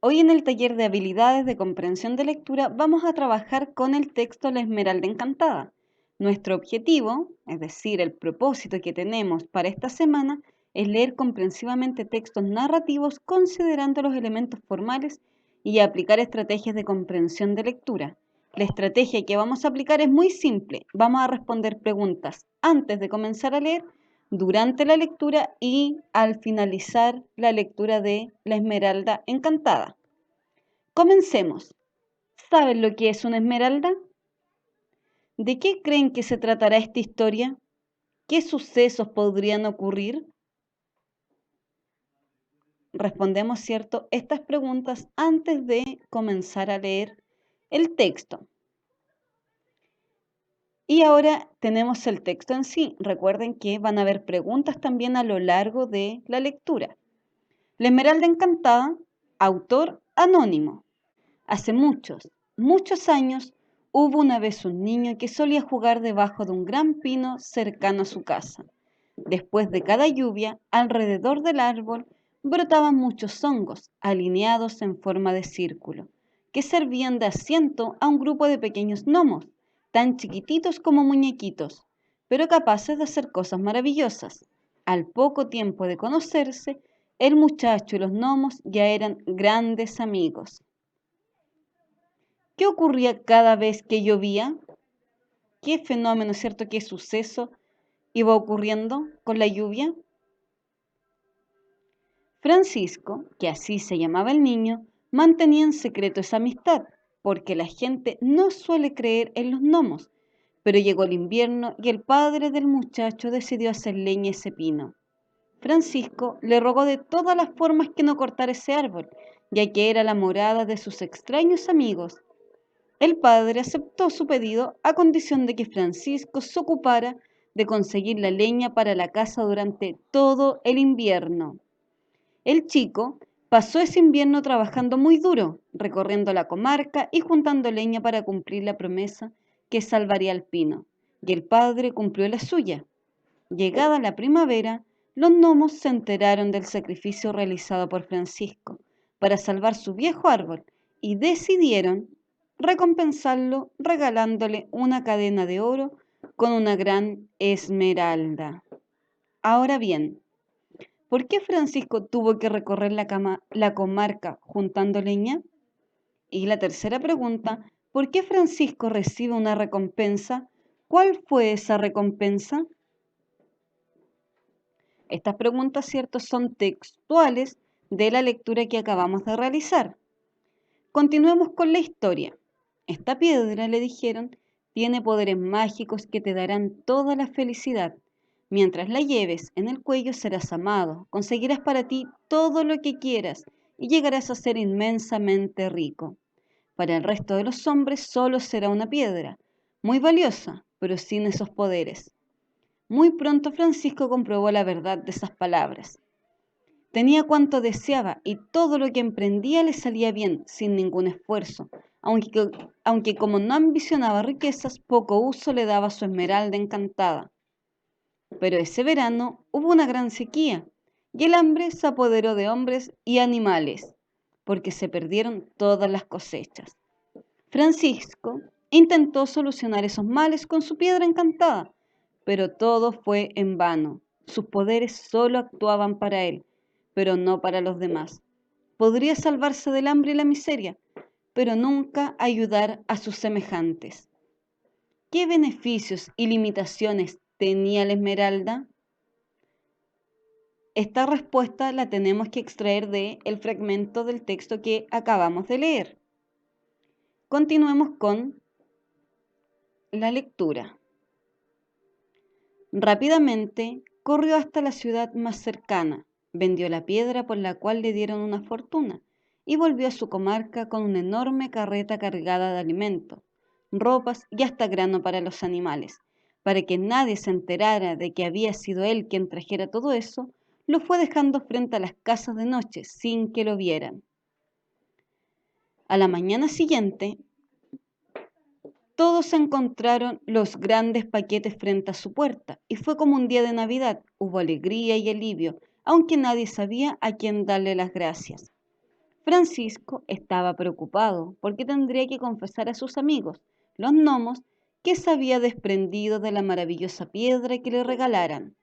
Hoy en el taller de habilidades de comprensión de lectura vamos a trabajar con el texto La Esmeralda Encantada. Nuestro objetivo, es decir, el propósito que tenemos para esta semana, es leer comprensivamente textos narrativos considerando los elementos formales y aplicar estrategias de comprensión de lectura. La estrategia que vamos a aplicar es muy simple. Vamos a responder preguntas antes de comenzar a leer, durante la lectura y al finalizar la lectura de La Esmeralda Encantada. Comencemos. ¿Saben lo que es una esmeralda? ¿De qué creen que se tratará esta historia? ¿Qué sucesos podrían ocurrir? Respondemos, ¿cierto?, estas preguntas antes de comenzar a leer el texto. Y ahora tenemos el texto en sí. Recuerden que van a haber preguntas también a lo largo de la lectura. La Esmeralda Encantada, autor anónimo. Hace muchos años, hubo una vez un niño que solía jugar debajo de un gran pino cercano a su casa. Después de cada lluvia, alrededor del árbol brotaban muchos hongos, alineados en forma de círculo, que servían de asiento a un grupo de pequeños gnomos, tan chiquititos como muñequitos, pero capaces de hacer cosas maravillosas. Al poco tiempo de conocerse, el muchacho y los gnomos ya eran grandes amigos. ¿Qué ocurría cada vez que llovía? ¿Qué fenómeno, cierto, qué suceso iba ocurriendo con la lluvia? Francisco, que así se llamaba el niño, mantenía en secreto esa amistad, porque la gente no suele creer en los gnomos. Pero llegó el invierno y el padre del muchacho decidió hacer leña ese pino. Francisco le rogó de todas las formas que no cortara ese árbol, ya que era la morada de sus extraños amigos. El padre aceptó su pedido a condición de que Francisco se ocupara de conseguir la leña para la casa durante todo el invierno. El chico pasó ese invierno trabajando muy duro, recorriendo la comarca y juntando leña para cumplir la promesa que salvaría al pino, y el padre cumplió la suya. Llegada la primavera, los gnomos se enteraron del sacrificio realizado por Francisco para salvar su viejo árbol y decidieron recompensarlo regalándole una cadena de oro con una gran esmeralda. Ahora bien, ¿por qué Francisco tuvo que recorrer la comarca juntando leña? Y la tercera pregunta, ¿por qué Francisco recibe una recompensa? ¿Cuál fue esa recompensa? Estas preguntas, cierto, son textuales de la lectura que acabamos de realizar. Continuemos con la historia. Esta piedra, le dijeron, tiene poderes mágicos que te darán toda la felicidad. Mientras la lleves en el cuello serás amado, conseguirás para ti todo lo que quieras y llegarás a ser inmensamente rico. Para el resto de los hombres solo será una piedra, muy valiosa, pero sin esos poderes. Muy pronto Francisco comprobó la verdad de esas palabras. Tenía cuanto deseaba y todo lo que emprendía le salía bien, sin ningún esfuerzo, aunque como no ambicionaba riquezas, poco uso le daba su esmeralda encantada. Pero ese verano hubo una gran sequía y el hambre se apoderó de hombres y animales, porque se perdieron todas las cosechas. Francisco intentó solucionar esos males con su piedra encantada, pero todo fue en vano. Sus poderes solo actuaban para él, pero no para los demás. Podría salvarse del hambre y la miseria, pero nunca ayudar a sus semejantes. ¿Qué beneficios y limitaciones tenía la esmeralda? Esta respuesta la tenemos que extraer del fragmento del texto que acabamos de leer. Continuemos con la lectura. Rápidamente corrió hasta la ciudad más cercana, vendió la piedra por la cual le dieron una fortuna y volvió a su comarca con una enorme carreta cargada de alimentos, ropas y hasta grano para los animales. Para que nadie se enterara de que había sido él quien trajera todo eso, lo fue dejando frente a las casas de noche sin que lo vieran. A la mañana siguiente, todos encontraron los grandes paquetes frente a su puerta y fue como un día de Navidad. Hubo alegría y alivio, aunque nadie sabía a quién darle las gracias. Francisco estaba preocupado porque tendría que confesar a sus amigos, los gnomos, que se había desprendido de la maravillosa piedra que le regalaran.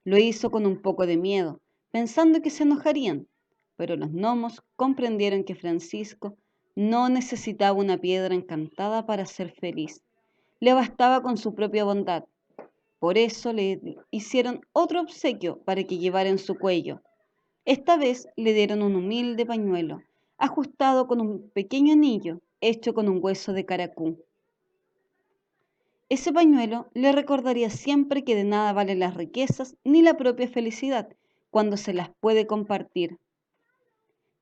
Lo hizo con un poco de miedo, pensando que se enojarían, pero los gnomos comprendieron que Francisco no necesitaba una piedra encantada para ser feliz. Le bastaba con su propia bondad. Por eso le hicieron otro obsequio para que llevara en su cuello. Esta vez le dieron un humilde pañuelo, ajustado con un pequeño anillo hecho con un hueso de caracú. Ese pañuelo le recordaría siempre que de nada valen las riquezas ni la propia felicidad cuando se las puede compartir,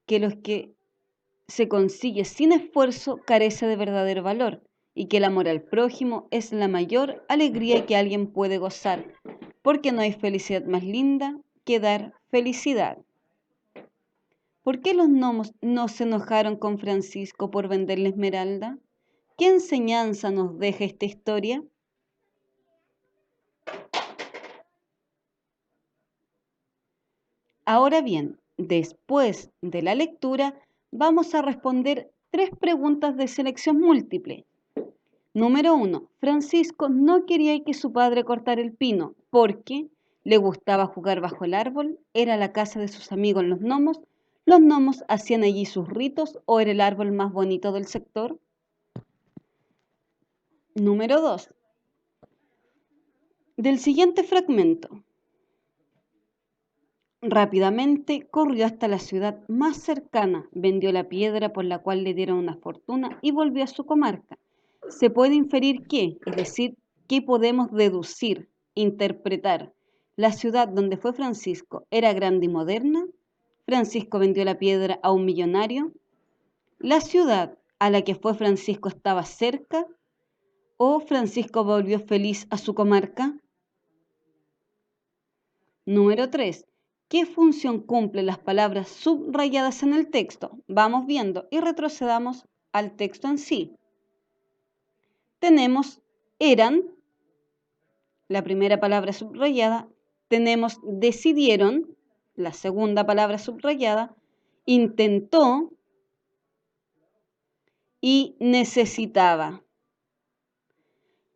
que los que se consigue sin esfuerzo carece de verdadero valor y que el amor al prójimo es la mayor alegría que alguien puede gozar, porque no hay felicidad más linda que dar felicidad. ¿Por qué los gnomos no se enojaron con Francisco por venderle esmeralda? ¿Qué enseñanza nos deja esta historia? Ahora bien, después de la lectura, vamos a responder 3 preguntas de selección múltiple. Número 1. Francisco no quería que su padre cortara el pino porque le gustaba jugar bajo el árbol, era la casa de sus amigos los gnomos hacían allí sus ritos o era el árbol más bonito del sector. Número 2. Del siguiente fragmento. Rápidamente corrió hasta la ciudad más cercana, vendió la piedra por la cual le dieron una fortuna y volvió a su comarca. Se puede inferir que, es decir, que podemos deducir, interpretar. La ciudad donde fue Francisco era grande y moderna. Francisco vendió la piedra a un millonario. La ciudad a la que fue Francisco estaba cerca. ¿O Francisco volvió feliz a su comarca? Número 3. ¿Qué función cumplen las palabras subrayadas en el texto? Vamos viendo y retrocedamos al texto en sí. Tenemos eran, la primera palabra subrayada. Tenemos decidieron, la segunda palabra subrayada. Intentó y necesitaba.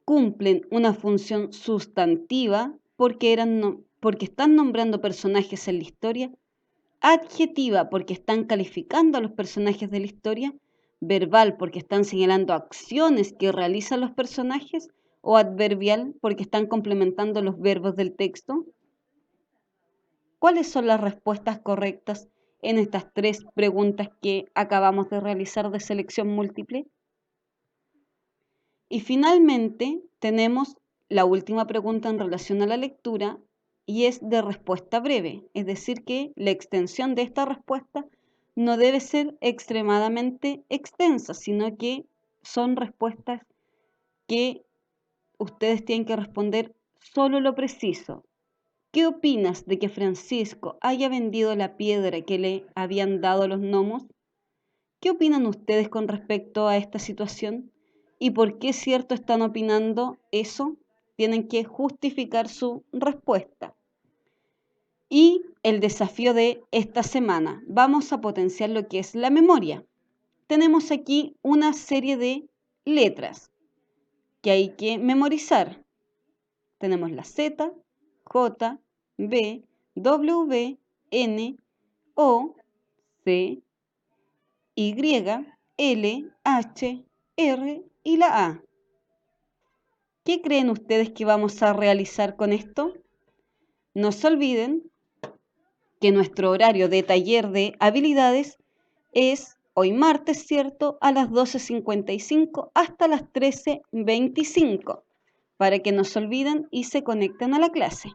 Cumplen una función sustantiva porque están nombrando personajes en la historia, adjetiva porque están calificando a los personajes de la historia, verbal porque están señalando acciones que realizan los personajes o adverbial porque están complementando los verbos del texto. ¿Cuáles son las respuestas correctas en estas 3 preguntas que acabamos de realizar de selección múltiple? Y finalmente tenemos la última pregunta en relación a la lectura y es de respuesta breve, es decir que la extensión de esta respuesta no debe ser extremadamente extensa, sino que son respuestas que ustedes tienen que responder solo lo preciso. ¿Qué opinas de que Francisco haya vendido la piedra que le habían dado los gnomos? ¿Qué opinan ustedes con respecto a esta situación? ¿Y por qué cierto están opinando eso? Tienen que justificar su respuesta. Y el desafío de esta semana, vamos a potenciar lo que es la memoria. Tenemos aquí una serie de letras que hay que memorizar. Tenemos la Z, J, B, W, N, O, C, Y, L, H, R y la A. ¿Qué creen ustedes que vamos a realizar con esto? No se olviden que nuestro horario de taller de habilidades es hoy martes, ¿cierto? A las 12:55 hasta las 13:25, para que no se olviden y se conecten a la clase.